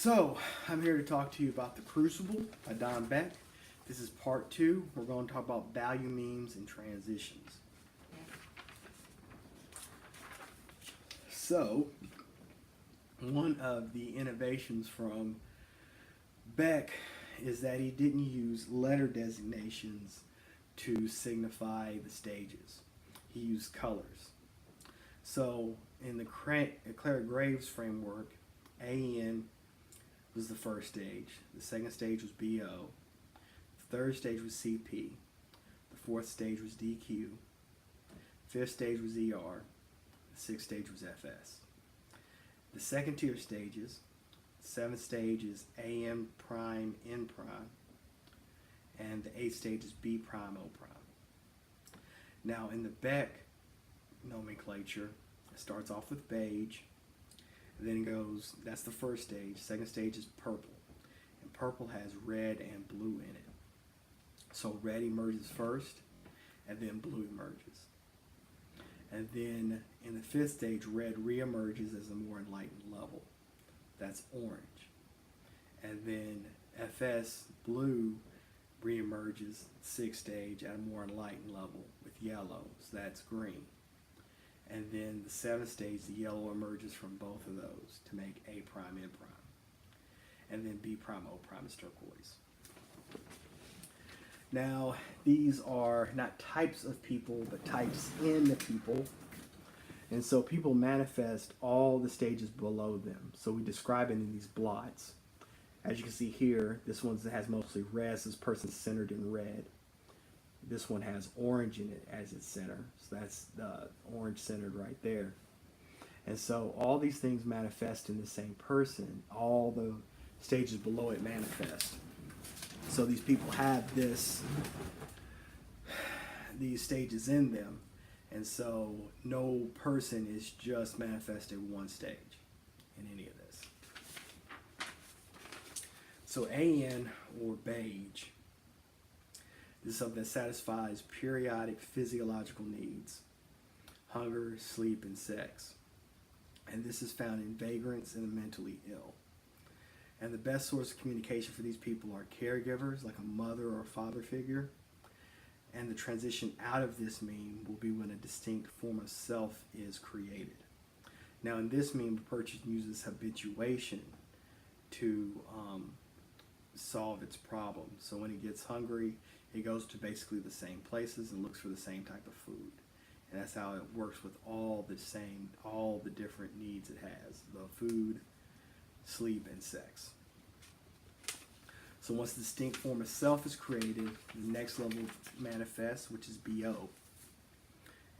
So, I'm here to talk to you about The Crucible by Beck. This is part two. We're going to talk about value memes and transitions. So, one of the innovations from Beck is that he didn't use letter designations to signify the stages. He used colors. So, in the Clara Graves framework, AN was the first stage. The second stage was BO. The third stage was CP. The fourth stage was DQ. Fifth stage was ER. The sixth stage was FS. The second tier stages, the seventh stage is AM prime N prime, and the eighth stage is B prime O prime. Now in the Beck nomenclature, it starts off with beige, and then it goes, that's the first stage. Second stage is purple, and purple has red and blue in it. So red emerges first, and then blue emerges. And then in the fifth stage, red reemerges as a more enlightened level. That's orange. And then FS, blue, reemerges sixth stage at a more enlightened level with yellow. So that's green. And then the seventh stage, the yellow emerges from both of those to make A prime, N prime. And then B prime, O prime is turquoise. Now, these are not types of people, but types in the people. And so people manifest all the stages below them. So we describe it in these blots. As you can see here, this one has mostly red, so this person's centered in red. This one has orange in it as its center. So that's the orange centered right there. And so all these things manifest in the same person. All the stages below it manifest. So these people have these stages in them. And so no person is just manifesting one stage in any of this. So AN, or beige, is something that satisfies periodic physiological needs: hunger, sleep, and sex. And this is found in vagrants and the mentally ill. And the best source of communication for these people are caregivers, like a mother or a father figure. And the transition out of this meme will be when a distinct form of self is created. Now in this meme, the person uses habituation to solve its problem. So when it gets hungry, it goes to basically the same places and looks for the same type of food. And that's how it works with all the different needs it has: the food, sleep, and sex. So once the distinct form of self is created, the next level manifests, which is BO.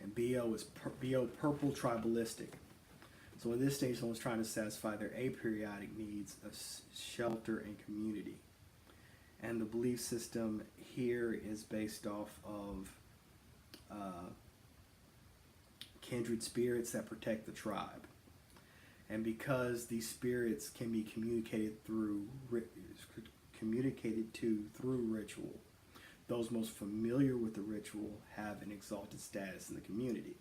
And BO is BO purple tribalistic. So in this stage, someone's trying to satisfy their aperiodic needs of shelter and community. And the belief system here is based off of kindred spirits that protect the tribe. And because these spirits can be communicated to through ritual, those most familiar with the ritual have an exalted status in the community.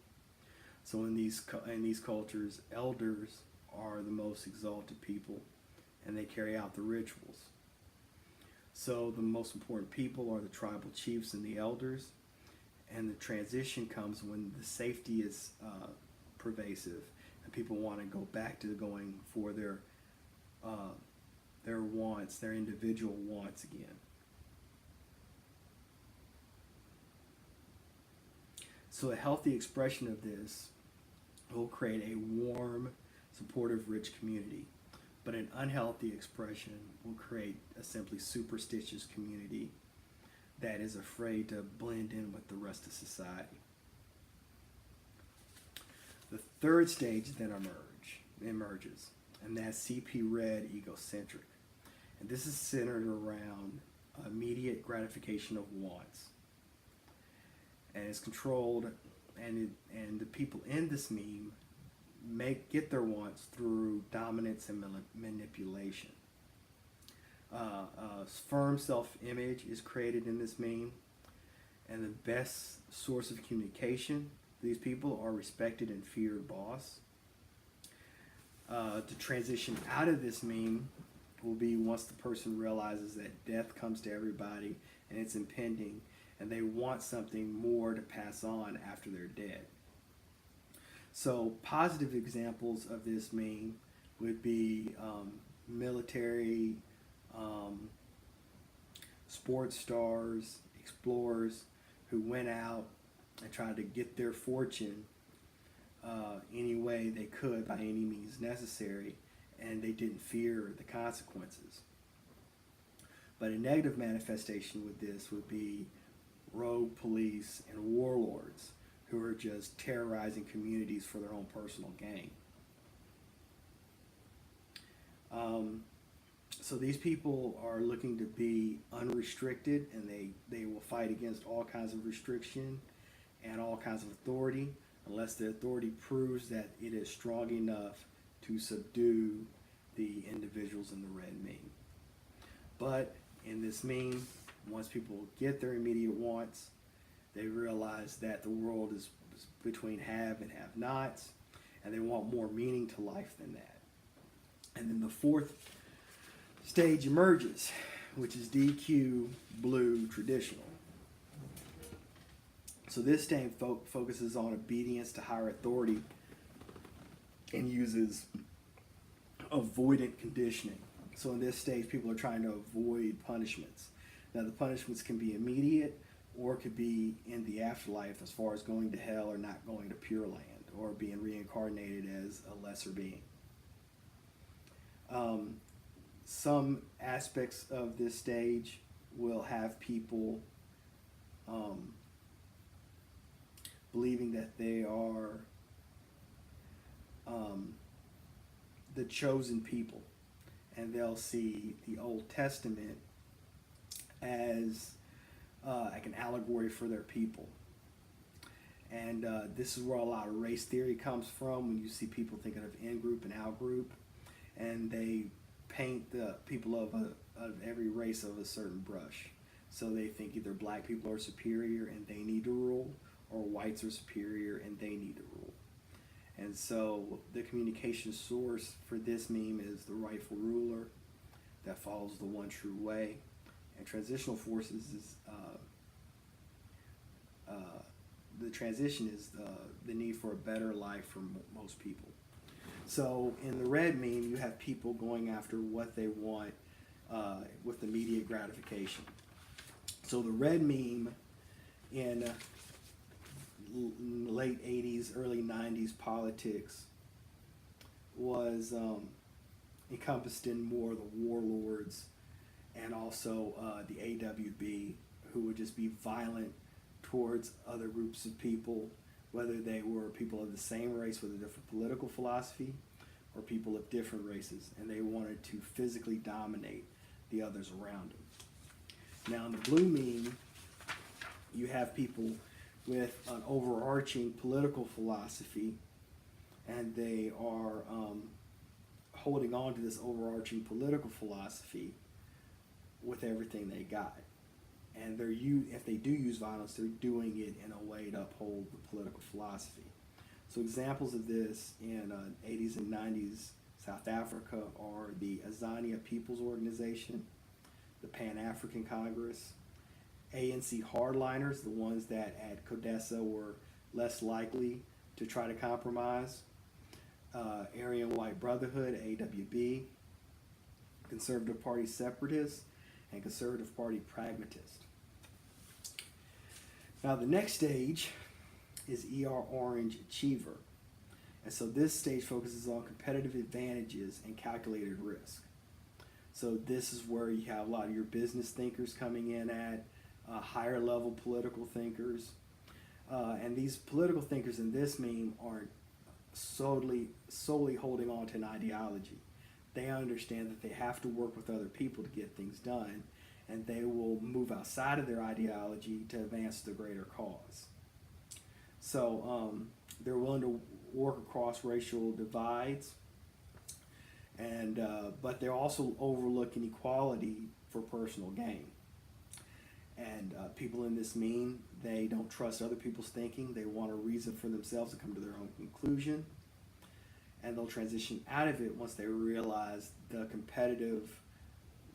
So in these cultures, elders are the most exalted people, and they carry out the rituals. So the most important people are the tribal chiefs and the elders, and the transition comes when the safety is pervasive, and people want to go back to going for their wants, their individual wants again. So a healthy expression of this will create a warm, supportive, rich community. But an unhealthy expression will create a simply superstitious community that is afraid to blend in with the rest of society. The third stage then emerges, and that's CP red egocentric. And this is centered around immediate gratification of wants. And it's controlled, and the people in this meme get their wants through dominance and manipulation. Firm self-image is created in this meme, and the best source of communication for these people are respected and feared boss. To transition out of this meme will be once the person realizes that death comes to everybody and it's impending, and they want something more to pass on after they're dead. So positive examples of this meme would be military, sports stars, explorers who went out and tried to get their fortune any way they could by any means necessary, and they didn't fear the consequences. But a negative manifestation with this would be rogue police and warlords who are just terrorizing communities for their own personal gain. So these people are looking to be unrestricted, and they will fight against all kinds of restriction and all kinds of authority unless the authority proves that it is strong enough to subdue the individuals in the red meme. But in this meme, once people get their immediate wants, they realize that the world is between have and have-nots, and they want more meaning to life than that. And then the fourth stage emerges, which is DQ blue traditional. So this stage focuses on obedience to higher authority and uses avoidant conditioning. So in this stage, people are trying to avoid punishments. Now the punishments can be immediate or could be in the afterlife, as far as going to hell or not going to Pure Land or being reincarnated as a lesser being. Some aspects of this stage will have people believing that they are the chosen people, and they'll see the Old Testament as like an allegory for their people. And this is where a lot of race theory comes from, when you see people thinking of in-group and out-group, and they paint the people of every race of a certain brush. So they think either black people are superior and they need to rule, or whites are superior and they need to rule. And so the communication source for this meme is the rightful ruler that follows the one true way. And transitional forces is the transition is the need for a better life for most people. So in the red meme, you have people going after what they want with immediate gratification. So the red meme in late 80s, early 90s politics was encompassed in more the warlords and also the AWB, who would just be violent towards other groups of people, whether they were people of the same race with a different political philosophy or people of different races, and they wanted to physically dominate the others around them. Now in the blue meme, you have people with an overarching political philosophy, and they are holding on to this overarching political philosophy with everything they got. And if they do use violence, they're doing it in a way to uphold the political philosophy. So examples of this in 80s and 90s South Africa are the Azania People's Organization, the Pan-African Congress, ANC hardliners, the ones that at CODESA were less likely to try to compromise, Aryan White Brotherhood, AWB, Conservative Party separatists, and Conservative Party pragmatists. Now the next stage is ER Orange Achiever. And so this stage focuses on competitive advantages and calculated risk. So this is where you have a lot of your business thinkers coming in at, higher level political thinkers. And these political thinkers in this meme aren't solely holding on to an ideology. They understand that they have to work with other people to get things done, and they will move outside of their ideology to advance the greater cause. So they're willing to work across racial divides, and but they also overlook inequality for personal gain. And people in this meme, they don't trust other people's thinking. They want a reason for themselves to come to their own conclusion. And they'll transition out of it once they realize the competitive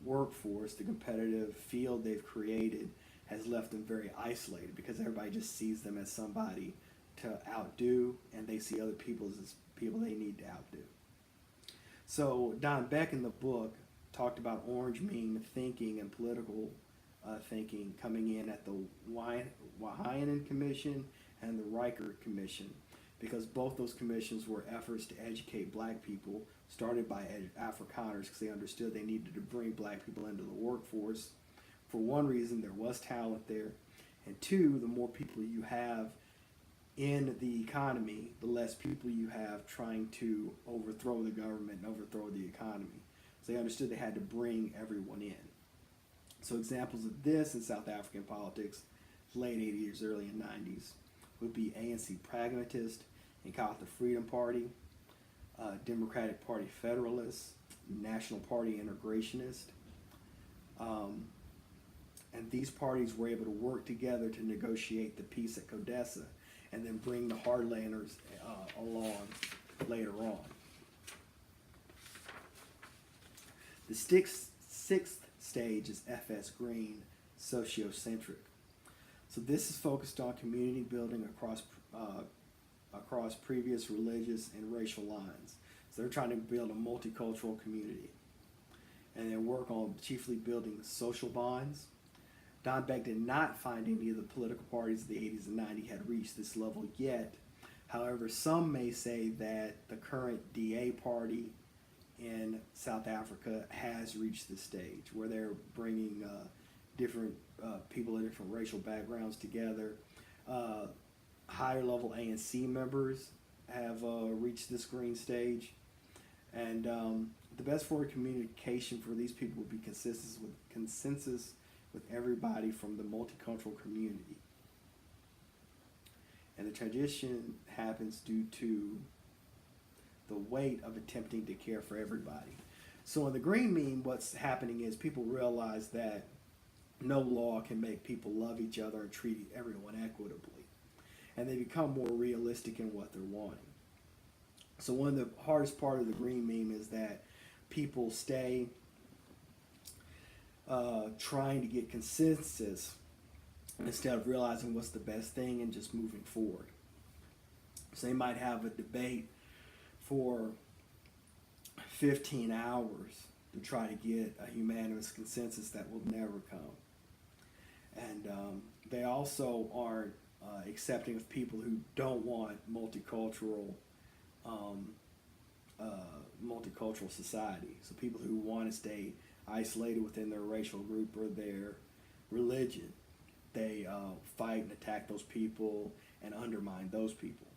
workforce, the competitive field they've created, has left them very isolated because everybody just sees them as somebody to outdo, and they see other people as people they need to outdo. So Don Beck in the book talked about orange meme thinking and political thinking coming in at the Wahinen Commission and the Riker Commission, because both those commissions were efforts to educate black people, started by Afrikaners because they understood they needed to bring black people into the workforce. For one reason, there was talent there, and two, the more people you have in the economy, the less people you have trying to overthrow the government and overthrow the economy. So they understood they had to bring everyone in. So examples of this in South African politics, late 80s, early 90s, would be ANC Pragmatist, Inkatha Freedom Party, Democratic Party Federalist, National Party Integrationist. And these parties were able to work together to negotiate the peace at Codessa and then bring the hardliners along later on. The sixth stage is FS Green, sociocentric. So this is focused on community building across previous religious and racial lines. So they're trying to build a multicultural community. And they work on chiefly building social bonds. Don Beck did not find any of the political parties of the 80s and 90s had reached this level yet. However, some may say that the current DA party in South Africa has reached this stage where they're bringing different people of different racial backgrounds together. Higher level ANC members have reached this green stage. And the best form of communication for these people would be consensus with everybody from the multicultural community. And the transition happens due to the weight of attempting to care for everybody. So in the green meme, what's happening is people realize that no law can make people love each other and treat everyone equitably. And they become more realistic in what they're wanting. So one of the hardest part of the green meme is that people stay trying to get consensus instead of realizing what's the best thing and just moving forward. So they might have a debate for 15 hours to try to get a unanimous consensus that will never come. And they also aren't accepting of people who don't want multicultural society. So people who want to stay isolated within their racial group or their religion, they fight and attack those people and undermine those people.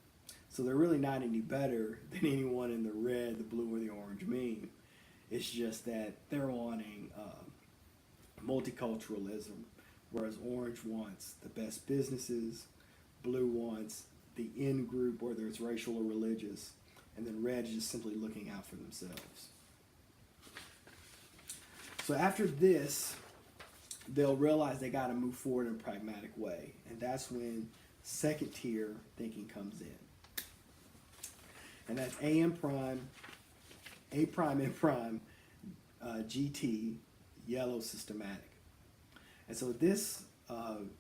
So they're really not any better than anyone in the red, the blue, or the orange meme. It's just that they're wanting multiculturalism, whereas orange wants the best businesses, blue wants the in group, whether it's racial or religious, and then red is just simply looking out for themselves. So after this, they'll realize they got to move forward in a pragmatic way, and that's when second tier thinking comes in. And that's A prime, M prime, GT, yellow systematic. And so this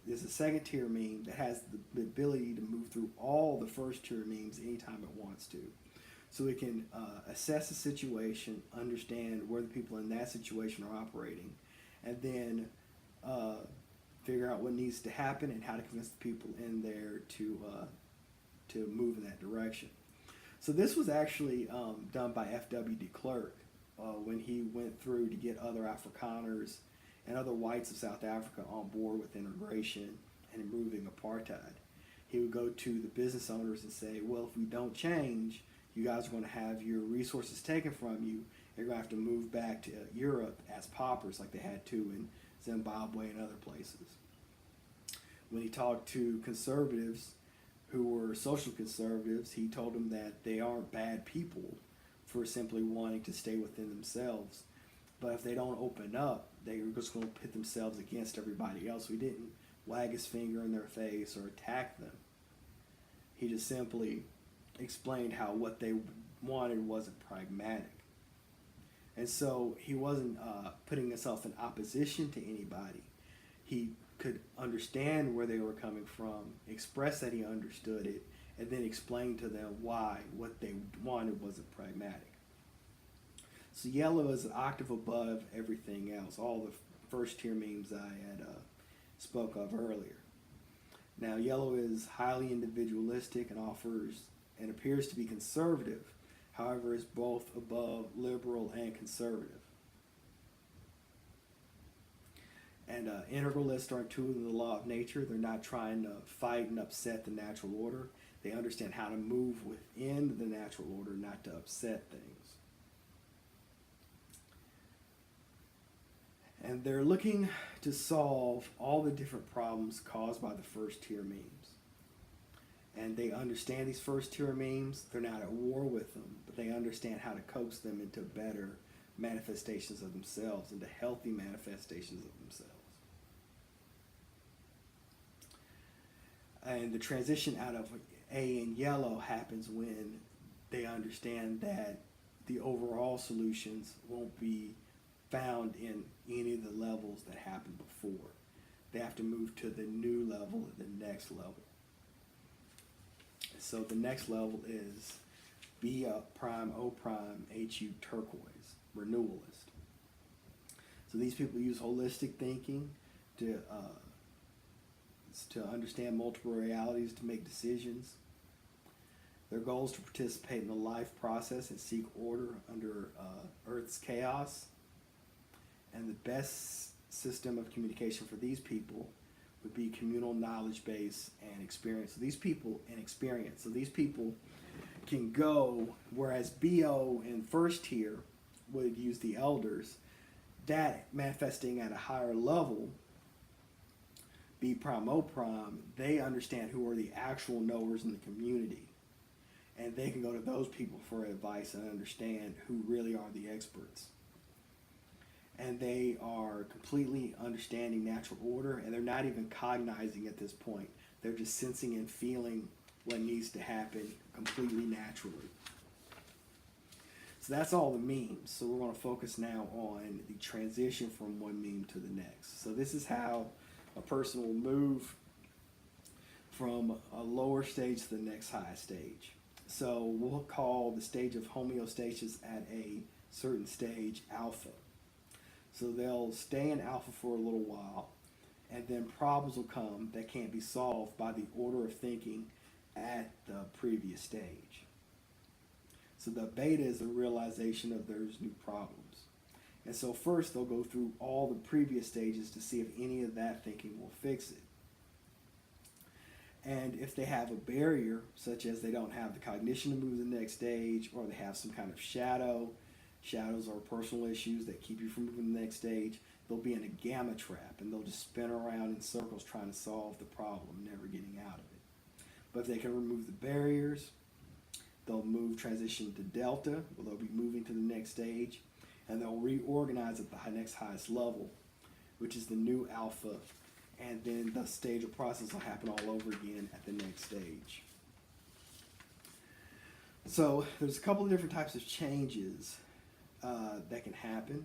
is a second tier meme that has the ability to move through all the first tier memes anytime it wants to. So it can assess the situation, understand where the people in that situation are operating, and then figure out what needs to happen and how to convince the people in there to move in that direction. So this was actually done by F.W. de Klerk when he went through to get other Afrikaners and other whites of South Africa on board with integration and removing apartheid. He would go to the business owners and say, well, if we don't change, you guys are going to have your resources taken from you. You're going to have to move back to Europe as paupers like they had to in Zimbabwe and other places. When he talked to conservatives who were social conservatives, he told them that they aren't bad people for simply wanting to stay within themselves. But if they don't open up, they're just going to pit themselves against everybody else. We didn't wag his finger in their face or attack them. He just simply explained how what they wanted wasn't pragmatic. And so he wasn't putting himself in opposition to anybody. He could understand where they were coming from, express that he understood it, and then explain to them why what they wanted wasn't pragmatic. So yellow is an octave above everything else, all the first tier memes I had spoke of earlier. Now yellow is highly individualistic and offers and appears to be conservative, however is both above liberal and conservative. And integralists are intuitive of the law of nature. They're not trying to fight and upset the natural order. They understand how to move within the natural order, not to upset things. And they're looking to solve all the different problems caused by the first tier memes. And they understand these first tier memes. They're not at war with them, but they understand how to coax them into better manifestations of themselves, into healthy manifestations of themselves. And the transition out of A and yellow happens when they understand that the overall solutions won't be found in any of the levels that happened before. They have to move to the new level, the next level. So the next level is B prime, O prime, HU turquoise, renewalist. So these people use holistic thinking to understand multiple realities, to make decisions. Their goal is to participate in the life process and seek order under Earth's chaos. And the best system of communication for these people would be communal knowledge base and experience. So these people can go, whereas BO in first tier would use the elders, that manifesting at a higher level, B prime, O prime, they understand who are the actual knowers in the community. And they can go to those people for advice and understand who really are the experts. And they are completely understanding natural order, and they're not even cognizing at this point. They're just sensing and feeling what needs to happen completely naturally. So that's all the memes. So we're going to focus now on the transition from one meme to the next. So this is how a person will move from a lower stage to the next highest stage. So we'll call the stage of homeostasis at a certain stage alpha. So they'll stay in alpha for a little while, and then problems will come that can't be solved by the order of thinking at the previous stage. So the beta is a realization of there's new problems. And so first they'll go through all the previous stages to see if any of that thinking will fix it. And if they have a barrier, such as they don't have the cognition to move to the next stage, or they have some kind of shadows are personal issues that keep you from moving to the next stage, they'll be in a gamma trap, and they'll just spin around in circles trying to solve the problem, never getting out of it. But if they can remove the barriers, they'll transition to delta, where they'll be moving to the next stage, and they'll reorganize at the next highest level, which is the new alpha, and then the stage of process will happen all over again at the next stage. So there's a couple of different types of changes that can happen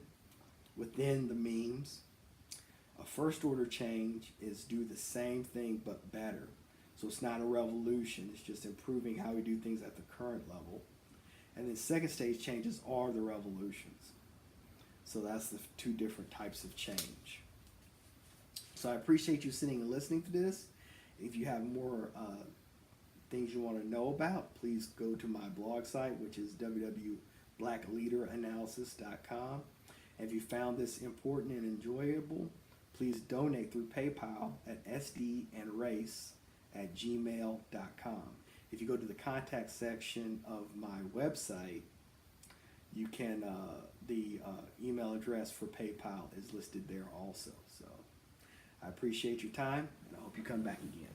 within the memes. A first order change is do the same thing but better. So it's not a revolution, it's just improving how we do things at the current level. And then second stage changes are the revolutions. So that's the two different types of change. So I appreciate you sitting and listening to this. If you have more things you want to know about, please go to my blog site, which is www.blackleaderanalysis.com. And if you found this important and enjoyable, please donate through PayPal at sdandrace@gmail.com. If you go to the contact section of my website, you can, the email address for PayPal is listed there also. So I appreciate your time, and I hope you come back again.